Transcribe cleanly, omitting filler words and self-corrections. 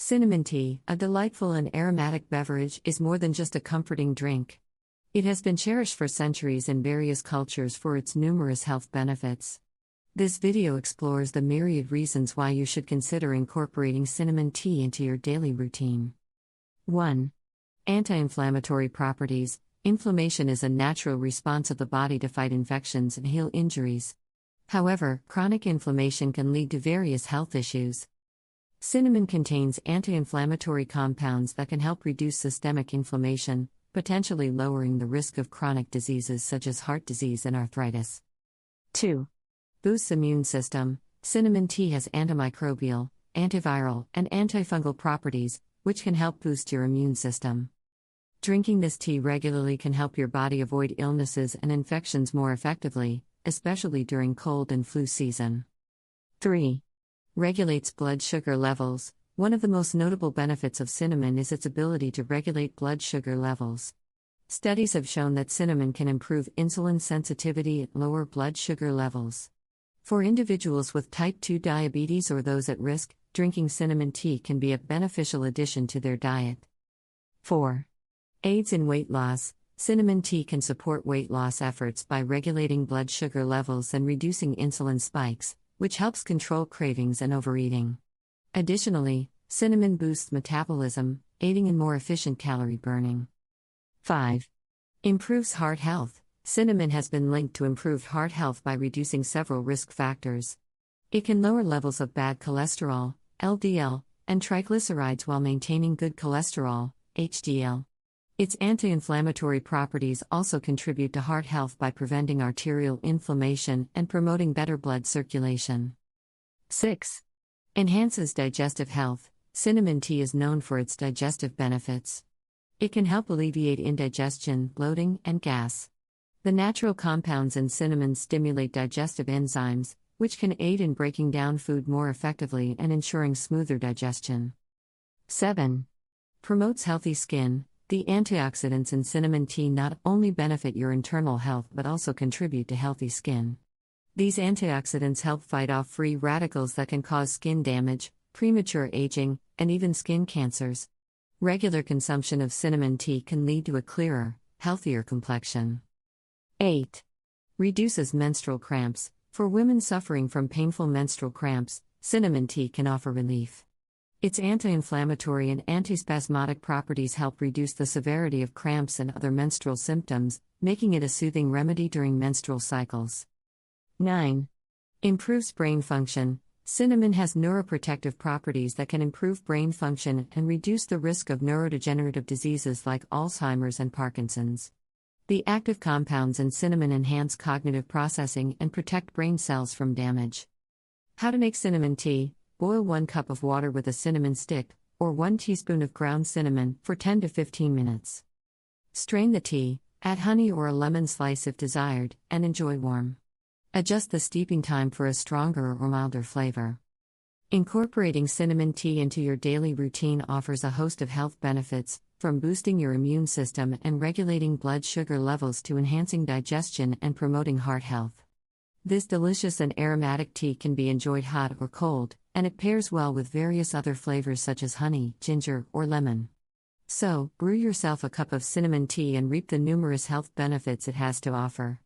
Cinnamon tea, a delightful and aromatic beverage, is more than just a comforting drink. It has been cherished for centuries in various cultures for its numerous health benefits. This video explores the myriad reasons why you should consider incorporating cinnamon tea into your daily routine. 1. Anti-inflammatory properties. Inflammation is a natural response of the body to fight infections and heal injuries. However, chronic inflammation can lead to various health issues. Cinnamon contains anti-inflammatory compounds that can help reduce systemic inflammation, potentially lowering the risk of chronic diseases such as heart disease and arthritis. 2. Boosts immune system. Cinnamon tea has antimicrobial, antiviral, and antifungal properties, which can help boost your immune system. Drinking this tea regularly can help your body avoid illnesses and infections more effectively, especially during cold and flu season. 3. Regulates blood sugar levels. One of the most notable benefits of cinnamon is its ability to regulate blood sugar levels. Studies have shown that cinnamon can improve insulin sensitivity and lower blood sugar levels. For individuals with type 2 diabetes or those at risk, drinking cinnamon tea can be a beneficial addition to their diet. 4. Aids in weight loss. Cinnamon tea can support weight loss efforts by regulating blood sugar levels and reducing insulin spikes, which helps control cravings and overeating. Additionally, cinnamon boosts metabolism, aiding in more efficient calorie burning. 5. Improves heart health. Cinnamon has been linked to improved heart health by reducing several risk factors. It can lower levels of bad cholesterol, LDL, and triglycerides while maintaining good cholesterol, HDL. Its anti-inflammatory properties also contribute to heart health by preventing arterial inflammation and promoting better blood circulation. 6. Enhances digestive health. Cinnamon tea is known for its digestive benefits. It can help alleviate indigestion, bloating, and gas. The natural compounds in cinnamon stimulate digestive enzymes, which can aid in breaking down food more effectively and ensuring smoother digestion. 7. Promotes healthy skin. The antioxidants in cinnamon tea not only benefit your internal health but also contribute to healthy skin. These antioxidants help fight off free radicals that can cause skin damage, premature aging, and even skin cancers. Regular consumption of cinnamon tea can lead to a clearer, healthier complexion. 8. Reduces menstrual cramps. For women suffering from painful menstrual cramps, cinnamon tea can offer relief. Its anti-inflammatory and antispasmodic properties help reduce the severity of cramps and other menstrual symptoms, making it a soothing remedy during menstrual cycles. 9. Improves brain function. Cinnamon has neuroprotective properties that can improve brain function and reduce the risk of neurodegenerative diseases like Alzheimer's and Parkinson's. The active compounds in cinnamon enhance cognitive processing and protect brain cells from damage. How to make cinnamon tea. Boil 1 cup of water with a cinnamon stick, or 1 teaspoon of ground cinnamon, for 10 to 15 minutes. Strain the tea, add honey or a lemon slice if desired, and enjoy warm. Adjust the steeping time for a stronger or milder flavor. Incorporating cinnamon tea into your daily routine offers a host of health benefits, from boosting your immune system and regulating blood sugar levels to enhancing digestion and promoting heart health. This delicious and aromatic tea can be enjoyed hot or cold, and it pairs well with various other flavors such as honey, ginger, or lemon. So, brew yourself a cup of cinnamon tea and reap the numerous health benefits it has to offer.